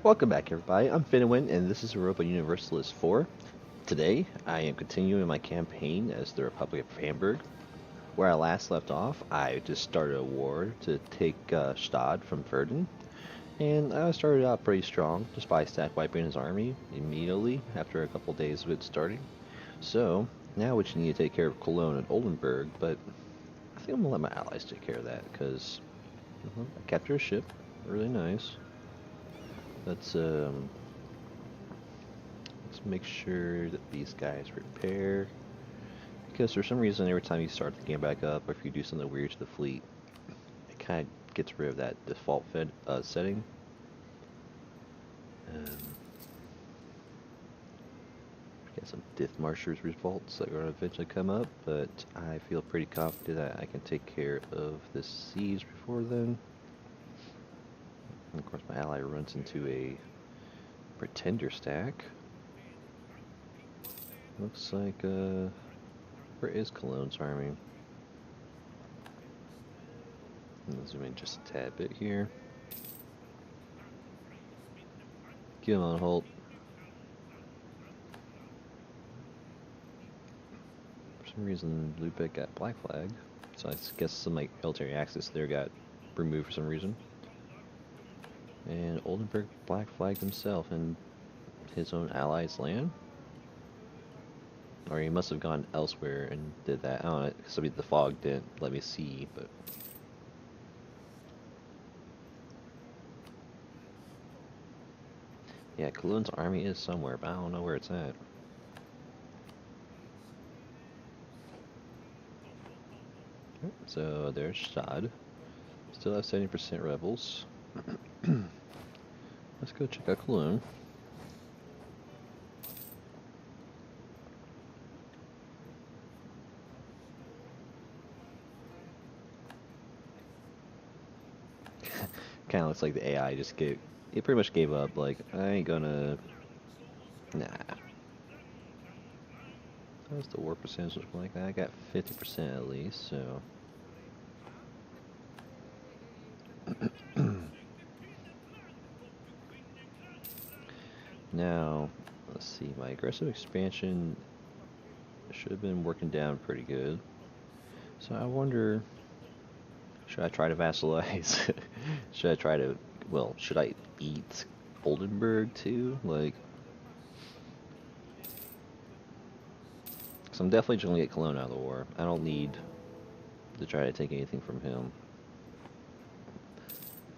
Welcome back, everybody. I'm Finwin, and this is Europa Universalis IV. Today, I am continuing my campaign as the Republic of Hamburg. Where I last left off, I just started a war to take Stad from Verdun, and I started out pretty strong, just by stack wiping his army immediately after a couple days of it starting. So, now we just need to take care of Cologne and Oldenburg, but I think I'm gonna let my allies take care of that, because I captured a ship, really nice. Let's make sure that these guys repair. Because for some reason, every time you start the game back up, or if you do something weird to the fleet, it kind of gets rid of that default setting. Got some Dithmarscher's results that are going to eventually come up, but I feel pretty confident that I can take care of this siege before then. And of course, my ally runs into a pretender stack. Looks like, where is Cologne's army? I'll zoom in just a tad bit here. Get him on hold. For some reason, Lubeck got black flag, so I guess some like military access there got removed for some reason. And Oldenburg black flagged himself in his own allies' land. Or he must have gone elsewhere and did that. I don't know, because the fog didn't let me see, but... Yeah, Cologne's army is somewhere, but I don't know where it's at. So there's Stad. Still have 70% rebels. Let's go check out Cologne. Kind of looks like the AI just it pretty much gave up, like, I ain't gonna, nah. How's the war percentage look like? I got 50% at least, so. Now, let's see, my aggressive expansion should have been working down pretty good. So I wonder, should I try to vassalize? Should I try to, well, should I eat Oldenburg too? Like, because I'm definitely just going to get Cologne out of the war. I don't need to try to take anything from him.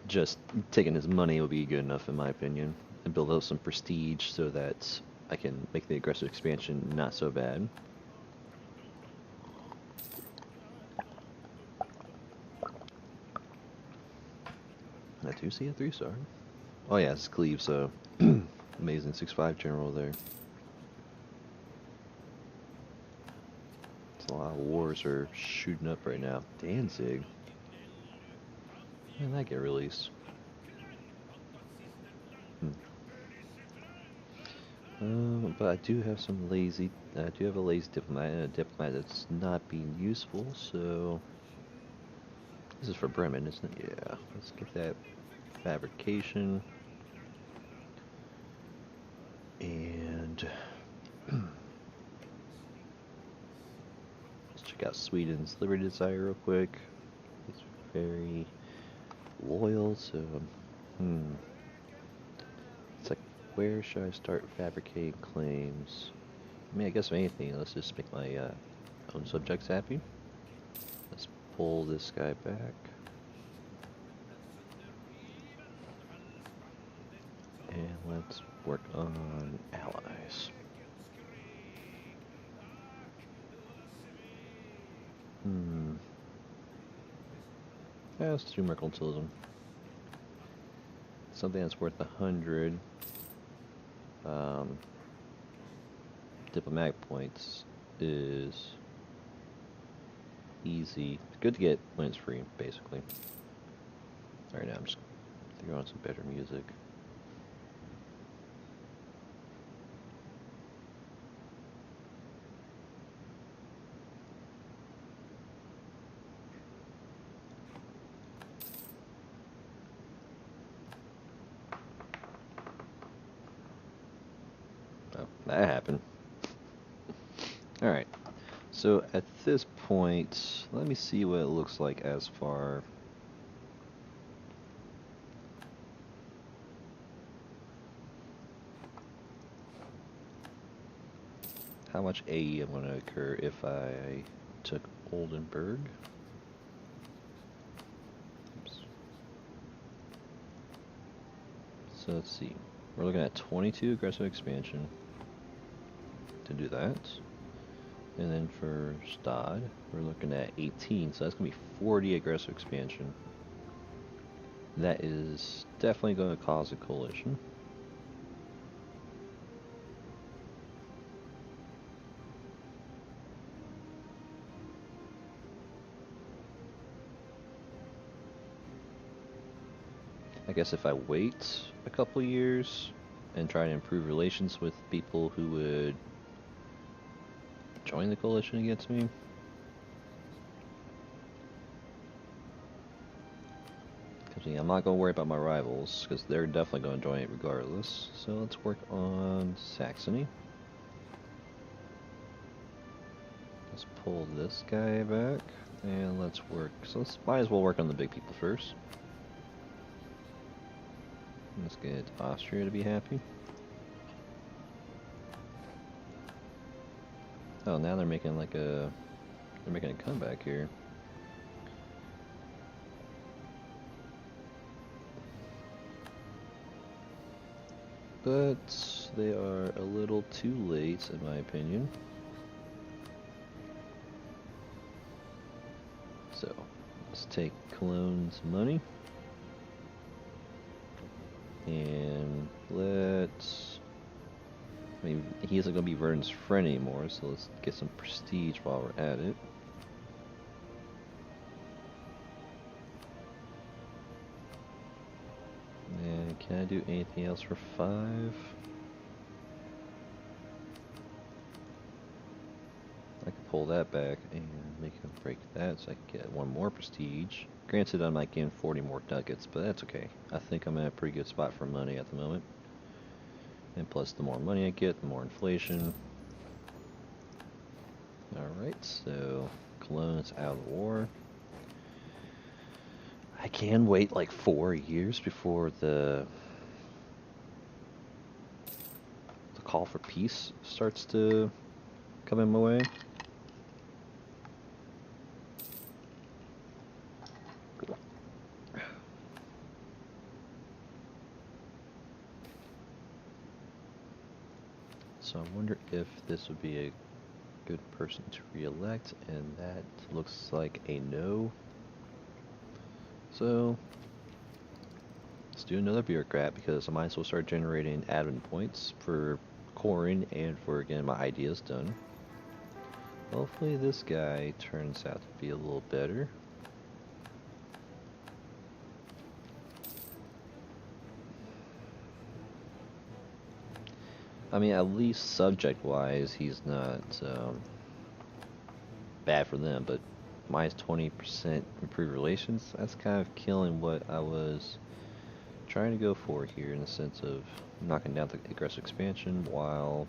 Just taking his money will be good enough in my opinion. And build up some prestige so that I can make the aggressive expansion not so bad. I do see a 3-star. Oh yeah, it's Cleve, so amazing 6-5 general there. A lot of wars are shooting up right now. Danzig. When did that get released? But I do have some lazy. I do have a lazy diplomat and a diplomat that's not being useful. So this is for Bremen, isn't it? Yeah. Let's get that fabrication and let's check out Sweden's Liberty Desire real quick. It's very loyal, so it's like, where should I start fabricating claims? I mean, I guess if anything, let's just make my own subjects happy. Let's pull this guy back. And let's work on allies. Yeah, let's do mercantilism. Something that's worth 100 diplomatic points is easy. It's good to get when it's free, basically. Alright, now I'm just throwing on some better music. Oh, that happened. Alright, so at this point, let me see what it looks like as far. How much AE am going to occur if I took Oldenburg? Oops. So let's see. We're looking at 22 aggressive expansion to do that. And then for Stad, we're looking at 18, so that's going to be 40 aggressive expansion. That is definitely going to cause a coalition. I guess if I wait a couple years and try to improve relations with people who would join the coalition against me. Because I'm not going to worry about my rivals, because they're definitely going to join it regardless. So let's work on Saxony. Let's pull this guy back, and let's work. So let's might as well work on the big people first. Let's get Austria to be happy. Oh, now they're making like a comeback here. But they are a little too late, in my opinion. So let's take Cologne's money. And let's... I mean, he isn't going to be Vernon's friend anymore, so let's get some prestige while we're at it. And can I do anything else for 5? I can pull that back and make him break that so I can get 1 more prestige. Granted, I might gain 40 more ducats, but that's okay. I think I'm in a pretty good spot for money at the moment. And plus, the more money I get, the more inflation. Alright, so Cologne's out of the war. I can wait like 4 years before the call for peace starts to come in my way. So I wonder if this would be a good person to re-elect, and that looks like a no. So let's do another bureaucrat, because I might as well start generating admin points for coring and for getting my ideas done. Hopefully this guy turns out to be a little better. I mean, at least subject-wise, he's not bad for them, but minus 20% improved relations, that's kind of killing what I was trying to go for here, in the sense of knocking down the aggressive expansion while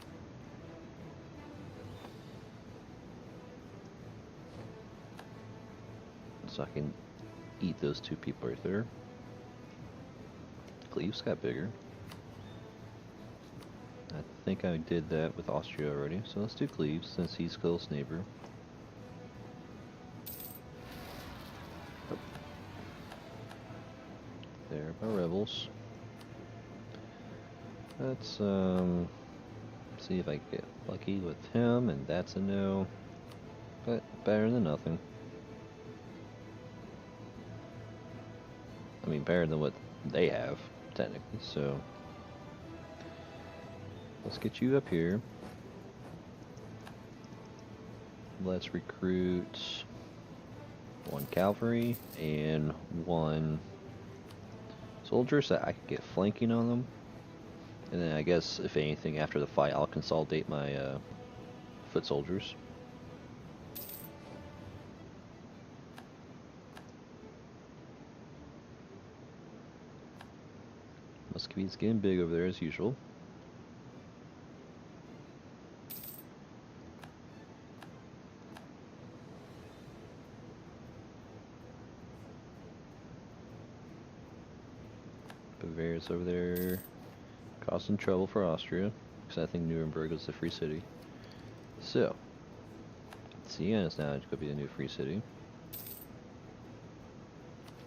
so I can eat those 2 people right there. Cleves got bigger. I think I did that with Austria already, so let's do Cleves since he's close neighbor. There, my rebels. Let's see if I can get lucky with him, and that's a no. But better than nothing. I mean, better than what they have, technically, so let's get you up here. Let's recruit 1 cavalry and 1 soldier so that I can get flanking on them. And then I guess, if anything, after the fight, I'll consolidate my foot soldiers. Muscovy's getting big over there as usual. Bavaria's over there causing trouble for Austria, because I think Nuremberg was the free city. So, Siena is now going to be the new free city.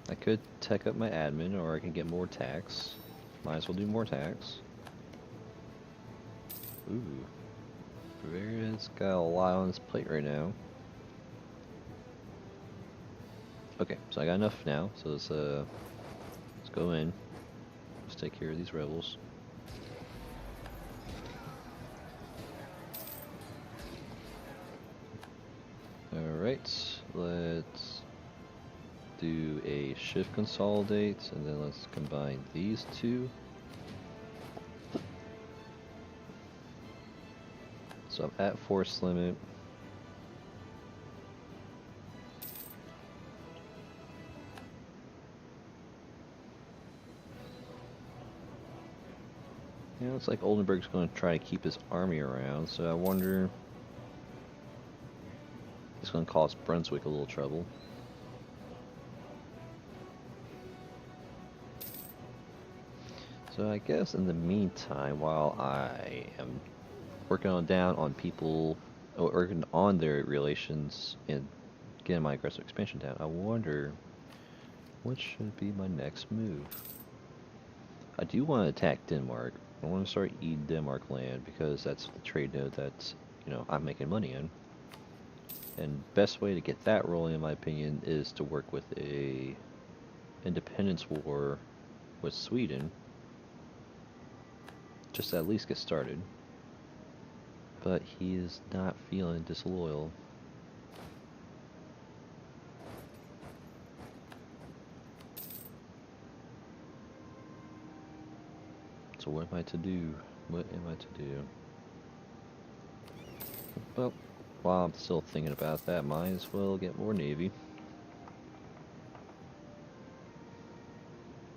I could tech up my admin, or I can get more tax. Might as well do more tax. Ooh. Bavaria's got a lot on its plate right now. Okay, so I got enough now, so let's go in. Let's take care of these rebels. Alright, let's do a shift consolidate, and then let's combine these two. So I'm at force limit. You know, it's like Oldenburg's going to try to keep his army around, so I wonder... It's going to cause Brunswick a little trouble. So I guess in the meantime, while I am working on people, working on their relations and getting my aggressive expansion down, I wonder what should be my next move. I do want to attack Denmark. I want to start eating Denmark land because that's the trade node that, you know, I'm making money in. And best way to get that rolling, in my opinion, is to work with a independence war with Sweden. Just to at least get started. But he is not feeling disloyal. So what am I to do? What am I to do? Well, while I'm still thinking about that, might as well get more Navy.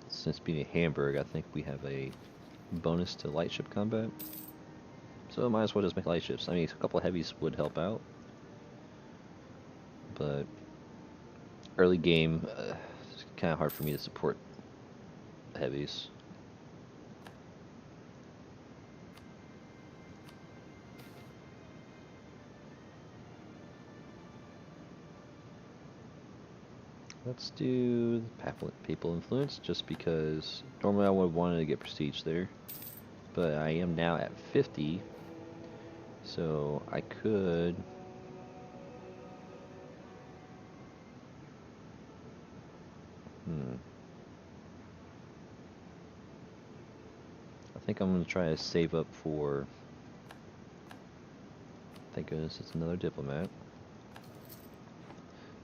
Since being Hamburg, I think we have a bonus to light ship combat. So I might as well just make light ships. I mean, a couple of heavies would help out. But early game, it's kind of hard for me to support heavies. Let's do papal influence, just because normally I would have wanted to get prestige there, but I am now at 50, so I could. I think I'm going to try to save up for. Thank goodness it's another diplomat.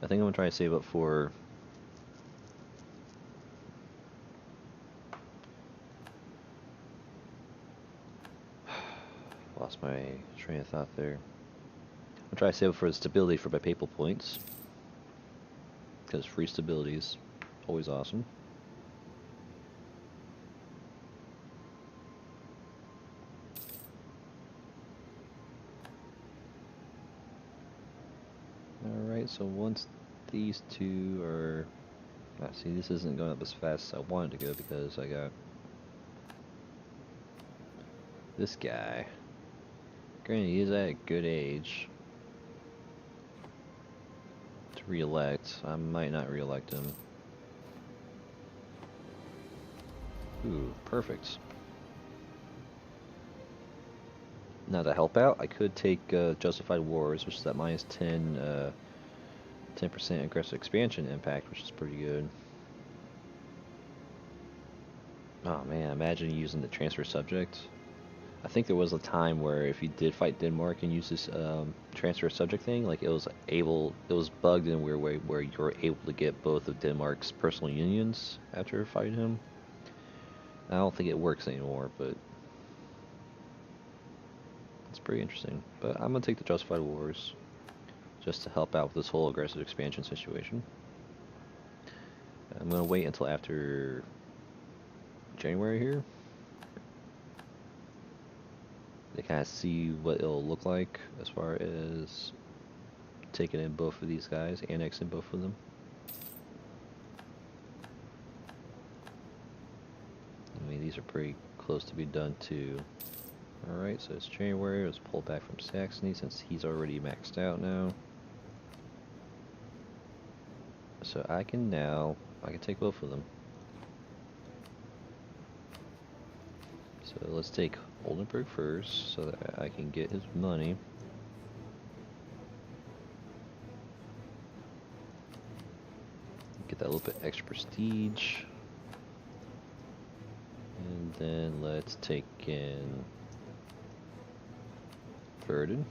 I think I'm going to try to save up for. Lost my train of thought there. I'll try to save up for the stability for my papal points, because free stability is always awesome. Alright, so once these two are... see, this isn't going up as fast as I wanted to go because I got this guy. Granted, he is at a good age to re-elect. I might not re-elect him. Ooh, perfect. Now to help out, I could take Justified Wars, which is that minus 10% aggressive expansion impact, which is pretty good. Oh man, imagine using the transfer subject. I think there was a time where if you did fight Denmark and use this transfer subject thing, like it was bugged in a weird way where you were able to get both of Denmark's personal unions after fighting him. I don't think it works anymore, but it's pretty interesting. But I'm gonna take the Justified Wars just to help out with this whole aggressive expansion situation. I'm gonna wait until after January here. They kind of see what it'll look like as far as taking in both of these guys, annexing both of them. I mean, these are pretty close to be done too. Alright, so it's January. Let's pull back from Saxony since he's already maxed out now. So I can take both of them. So let's take Oldenburg first so that I can get his money. Get that little bit extra prestige. And then let's take in Verdun.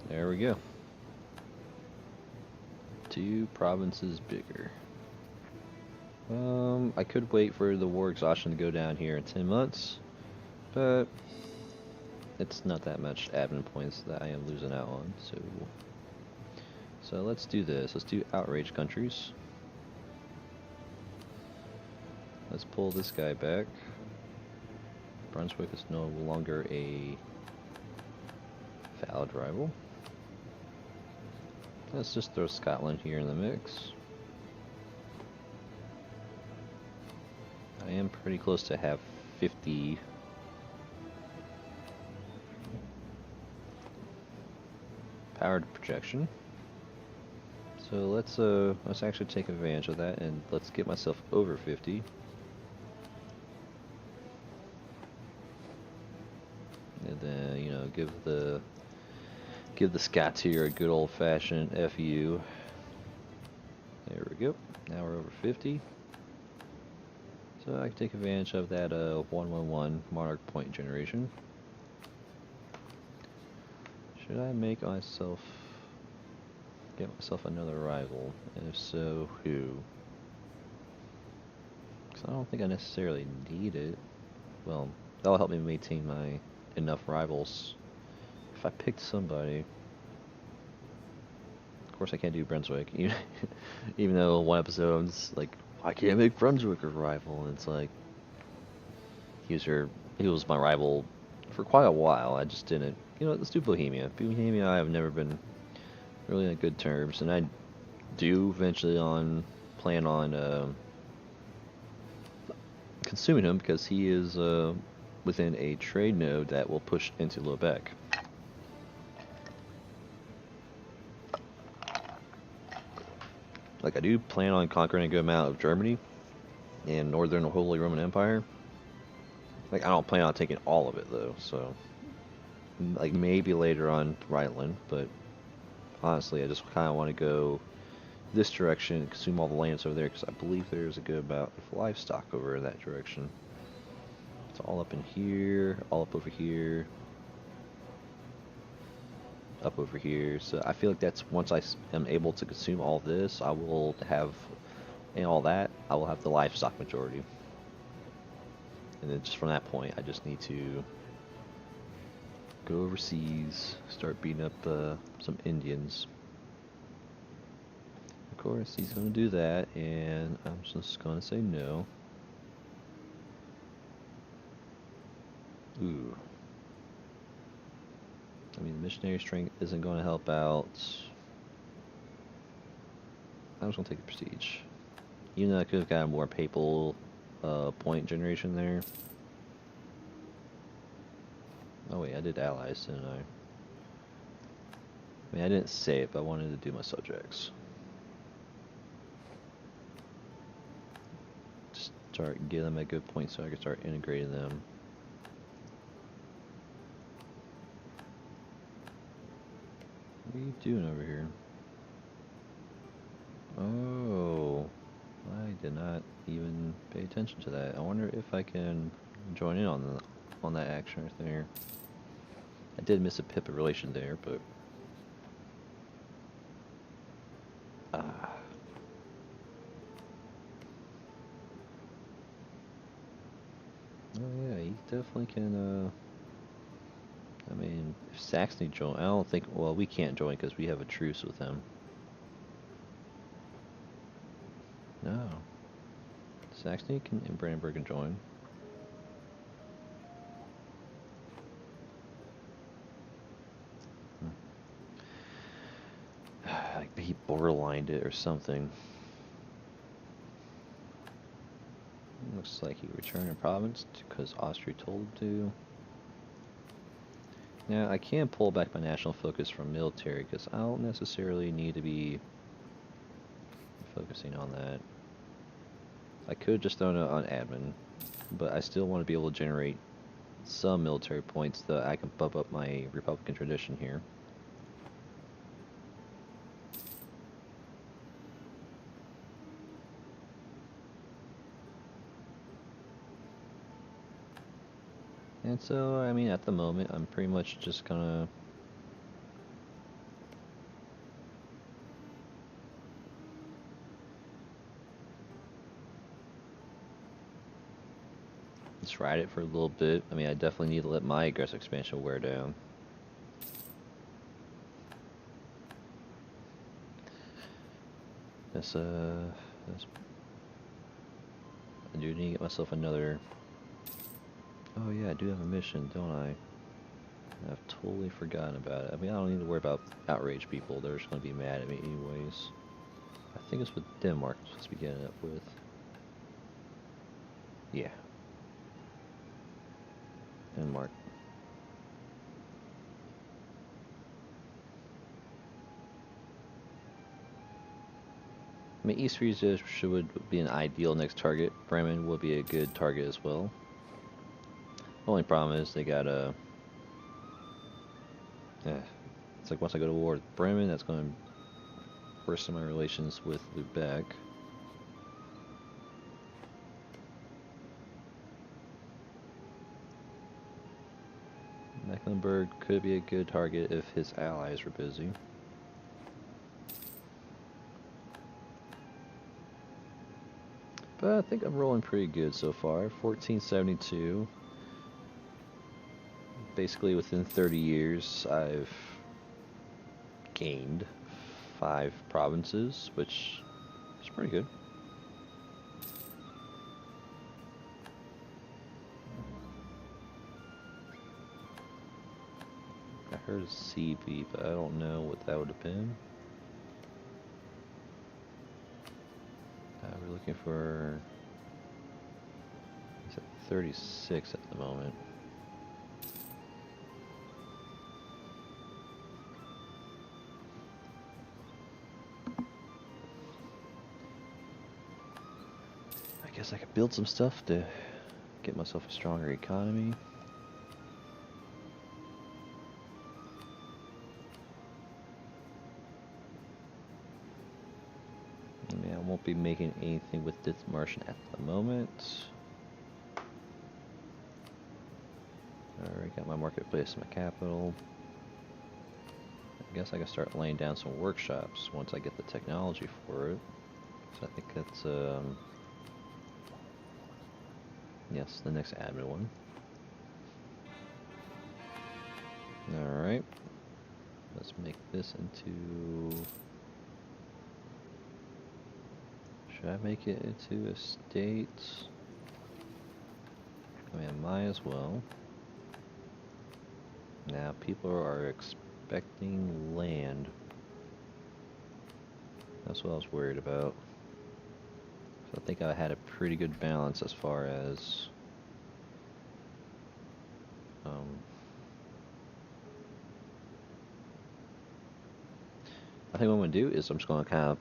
There we go. 2 provinces bigger. I could wait for the war exhaustion to go down here in 10 months, but it's not that much admin points that I am losing out on, so let's do this. Let's do outrage countries. Let's pull this guy back. Brunswick is no longer a valid rival. Let's just throw Scotland here in the mix. I am pretty close to have 50 powered projection. So let's actually take advantage of that and let's get myself over 50. And then, you know, give the Scots here a good old-fashioned FU. There we go. Now we're over 50. So I can take advantage of that 111 monarch point generation. Should I make myself get myself another rival? And if so, who? Because I don't think I necessarily need it. Well, that'll help me maintain my enough rivals. If I picked somebody, of course I can't do Brunswick, even though one episode I'm just like, I can't make Brunswick a rival, and it's like, he was my rival for quite a while. I just didn't, you know, let's do Bohemia. Bohemia and I have never been really on good terms, and I do eventually plan on consuming him because he is within a trade node that will push into Lubeck. Like, I do plan on conquering a good amount of Germany and Northern Holy Roman Empire. Like, I don't plan on taking all of it though, so like maybe later on Rhineland, but honestly I just kind of want to go this direction and consume all the lands over there because I believe there's a good amount of livestock over in that direction. It's all up in here, all up over here, up over here. So I feel like that's once I am able to consume all this, I will have, and all that, I will have the livestock majority. And then just from that point, I just need to go overseas, start beating up some Indians. Of course, he's going to do that, and I'm just going to say no. Ooh. I mean, the missionary strength isn't going to help out. I'm just going to take the prestige. Even though I could have gotten more papal point generation there. Oh wait, I did allies, didn't I? I mean, I didn't say it, but I wanted to do my subjects. Just start getting them at good points so I can start integrating them. What are you doing over here? Oh, I did not even pay attention to that. I wonder if I can join in on that action right there. I did miss a Pippa relation there, but oh yeah, he definitely can. I mean, if Saxony join, I don't think. Well, we can't join because we have a truce with them. No, Saxony and Brandenburg can join. Like he borderlined it or something. looks like he returned a province because Austria told him to. Now, I can pull back my national focus from military because I don't necessarily need to be focusing on that. I could just throw it on admin, but I still want to be able to generate some military points that I can bump up my Republican tradition here. And so, I mean, at the moment, I'm pretty much just gonna just ride it for a little bit. I mean, I definitely need to let my aggressive expansion wear down. I do need to get myself another. Oh yeah, I do have a mission, don't I? I've totally forgotten about it. I mean, I don't need to worry about outrage people. They're just going to be mad at me anyways. I think it's with Denmark I'm supposed to be getting up with. Yeah. Denmark. I mean, East Frisia should be an ideal next target. Bremen will be a good target as well. Only problem is they got a. It's like once I go to war with Bremen, that's going to worsen my relations with Lubeck. Mecklenburg could be a good target if his allies were busy. But I think I'm rolling pretty good so far. 1472. Basically within 30 years, I've gained 5 provinces, which is pretty good. I heard a CB, but I don't know what that would have been. We're looking for. He's at 36 at the moment. I guess I could build some stuff to get myself a stronger economy. I won't be making anything with this Martian at the moment. Alright, got my marketplace, my capital. I guess I can start laying down some workshops once I get the technology for it. So I think that's, yes, the next admin one. Alright. Let's make this into... Should I make it into a state? I mean, I might as well. Now, people are expecting land. That's what I was worried about. So I think I had a pretty good balance as far as... I think what I'm going to do is I'm just going to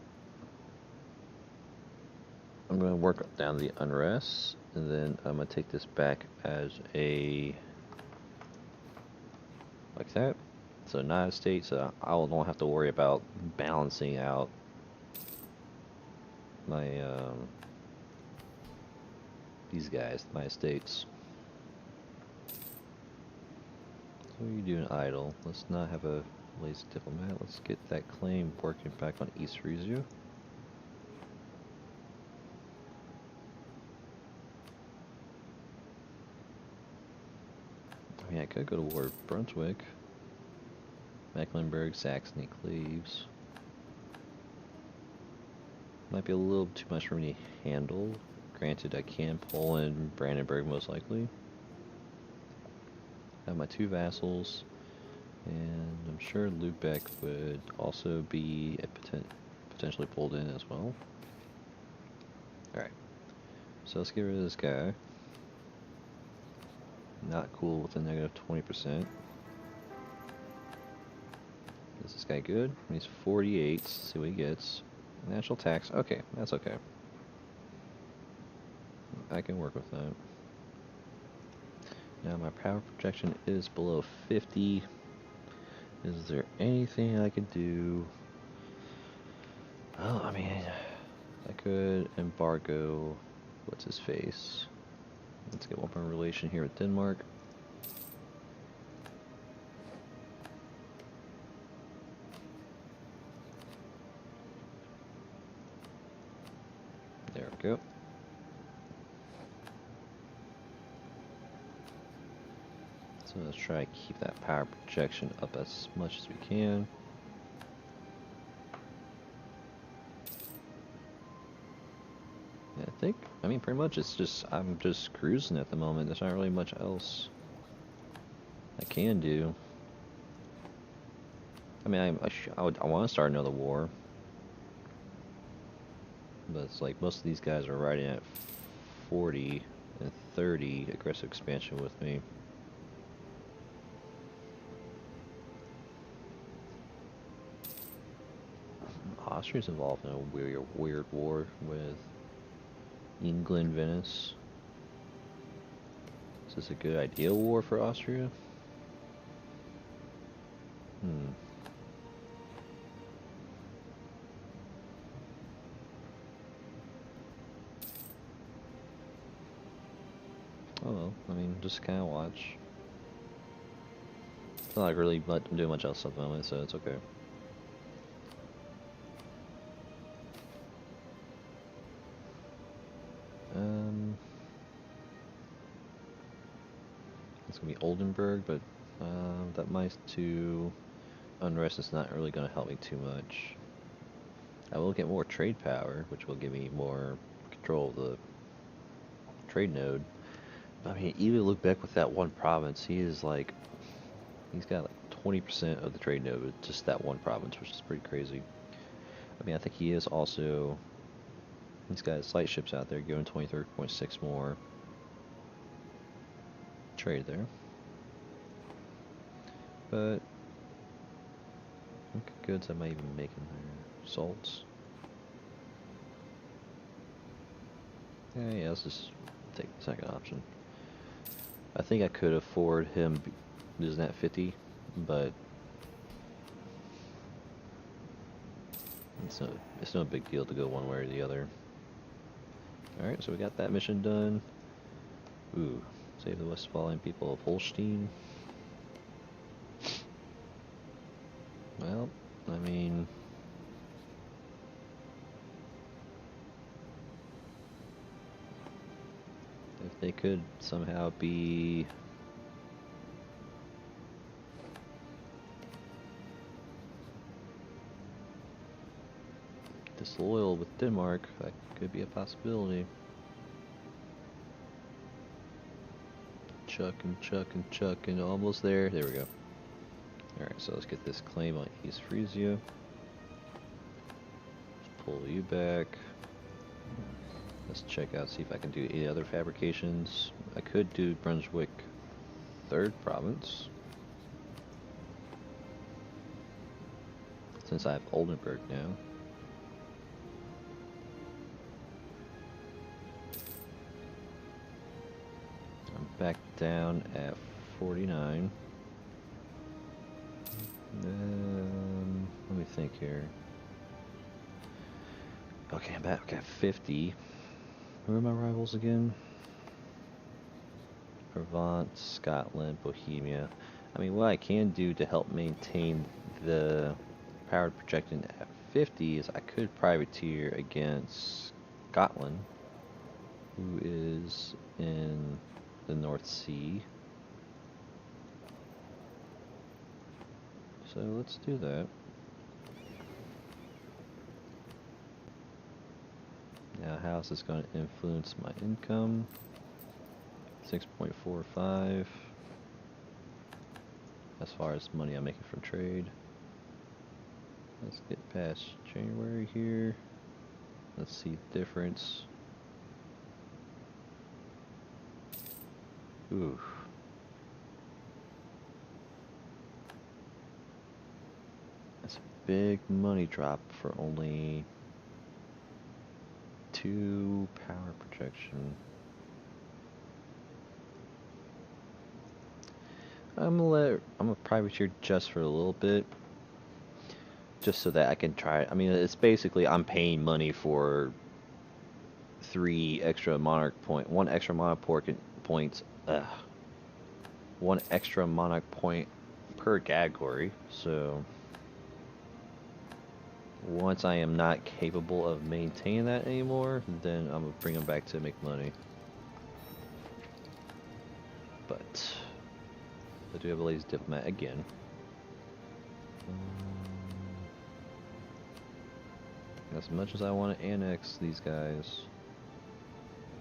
I'm going to work down the unrest, and then I'm going to take this back as a, like that. So not a state, so I don't have to worry about balancing out my, these guys, my estates. So you do an idle. Let's not have a lazy diplomat. Let's get that claim working back on East Frisia. I mean, I could go to war with Brunswick. Mecklenburg, Saxony, Cleves. Might be a little too much for me to handle. Granted, I can pull in Brandenburg most likely. I have my 2 vassals, and I'm sure Lubeck would also be potentially pulled in as well. Alright. So let's get rid of this guy. Not cool with a negative 20%. Is this guy good? He's 48. Let's see what he gets. Natural tax. Okay, that's okay. I can work with that. Now my power projection is below 50. Is there anything I could do? Well, I mean, I could embargo. What's his face? Let's get open relation here with Denmark. There we go. So let's try to keep that power projection up as much as we can. Yeah, I mean, pretty much it's just, I'm just cruising at the moment. There's not really much else I can do. I mean, I want to start another war. But it's like most of these guys are riding at 40 and 30 aggressive expansion with me. Austria's involved in a weird war with England, Venice. Is this a good idea war for Austria? Oh well, I mean, just kind of watch. It's not like really doing much else at the moment, so it's okay. It's gonna be Oldenburg, but that might to unrest is not really gonna help me too much. I will get more trade power, which will give me more control of the trade node. But I mean, even look back with that one province, he's got like 20% of the trade node with just that one province, which is pretty crazy. I mean, I think he is also, he's got his light ships out there giving 23.6 more trade there. But what goods am I even making there? Salts. Yeah, let's just take the second option. I think I could afford him using that 50, but it's no big deal to go one way or the other. Alright, so we got that mission done. Ooh, save the Westphalian people of Holstein. Well, I mean, if they could somehow be disloyal with Denmark, that could be a possibility. Chuck and almost there. There we go. Alright, so let's get this claim on East Frisia. Let's pull you back. Let's check out, see if I can do any other fabrications. I could do Brunswick 3rd province, since I have Oldenburg now. I'm back down at 49. Let me think here. Okay, I'm back at 50. Who are my rivals again? Provence, Scotland, Bohemia. I mean, what I can do to help maintain the power projection at 50 is I could privateer against Scotland, who is in the North Sea. So let's do that. Now, how is this going to influence my income? 6.45 as far as money I'm making from trade. Let's get past January here. Let's see the difference. Ooh. That's a big money drop for only 2 power projection. I'm a privateer just for a little bit, just so that I can try it. I mean, it's basically I'm paying money for 1 extra monarch points, 1 extra monarch point per category. So once I am not capable of maintaining that anymore, then I'm gonna bring them back to make money. But I do have a lazy diplomat again. As much as I want to annex these guys,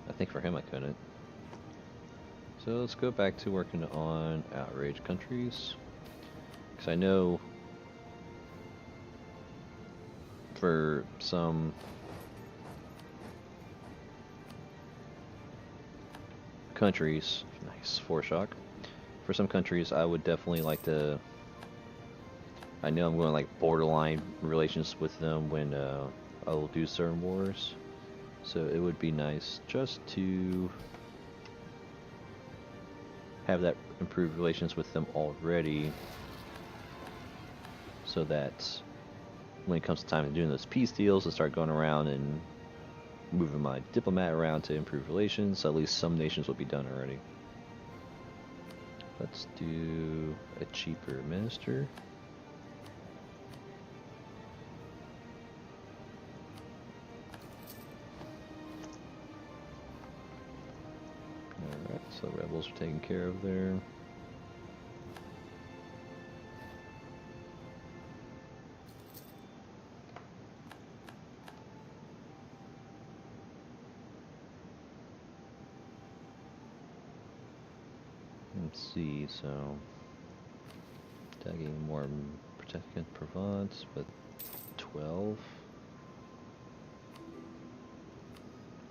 I think for him I couldn't. So let's go back to working on outrage countries. Because I know for some countries, nice, 4-shock. For some countries I would definitely like to, I know I'm going like borderline relations with them when I will do certain wars. So it would be nice just to have that improved relations with them already, so that when it comes to time to doing those peace deals, I start going around and moving my diplomat around to improve relations. So at least some nations will be done already. Let's do a cheaper minister. Alright, so rebels are taken care of there. Let's see, so tagging more protected Provence, but 12.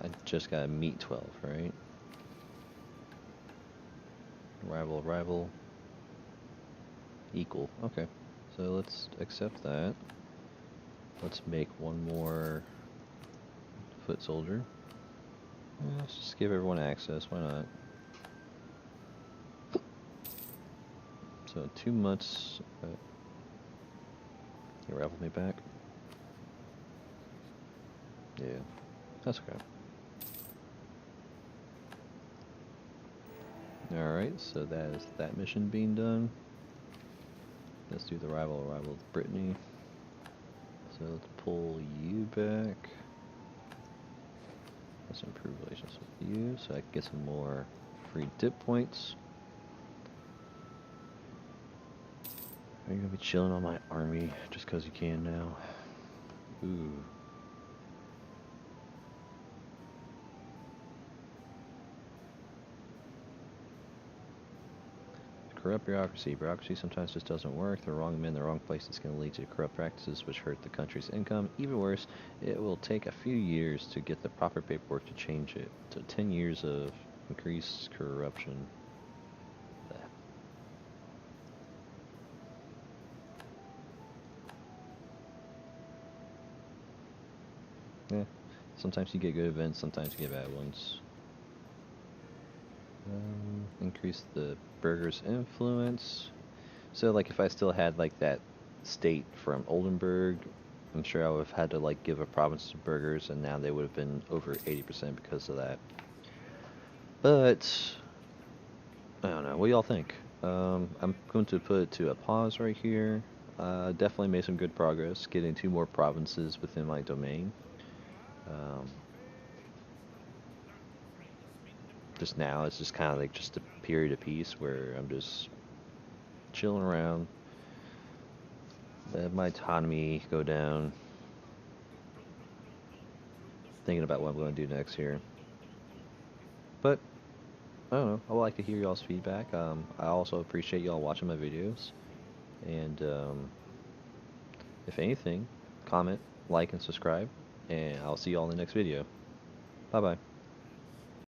I just gotta meet 12, right? Rival, equal. Okay, so let's accept that. Let's make one more foot soldier. Let's just give everyone access, why not? So 2 months. You rival me back? Yeah, that's okay. Alright, so that is that mission being done. Let's do the rival with Brittany. So let's pull you back. Let's improve relations with you so I can get some more free dip points. Are you gonna be chilling on my army just because you can now? Ooh. Corrupt bureaucracy. Bureaucracy sometimes just doesn't work. The wrong men, the wrong places can lead to corrupt practices which hurt the country's income. Even worse, it will take a few years to get the proper paperwork to change it. So 10 years of increased corruption. Yeah. Sometimes you get good events, sometimes you get bad ones. Increase the burghers' influence. So like if I still had like that state from Oldenburg, I'm sure I would have had to like give a province to burghers, and now they would have been over 80% because of that. But I don't know. What do y'all think? I'm going to put it to a pause right here. Definitely made some good progress getting 2 more provinces within my domain. Just now, it's just kind of like just a period of peace where I'm just chilling around, let my autonomy go down, thinking about what I'm going to do next here. But I don't know. I would like to hear y'all's feedback. I also appreciate y'all watching my videos, and if anything, comment, like, and subscribe, and I'll see y'all in the next video. Bye bye.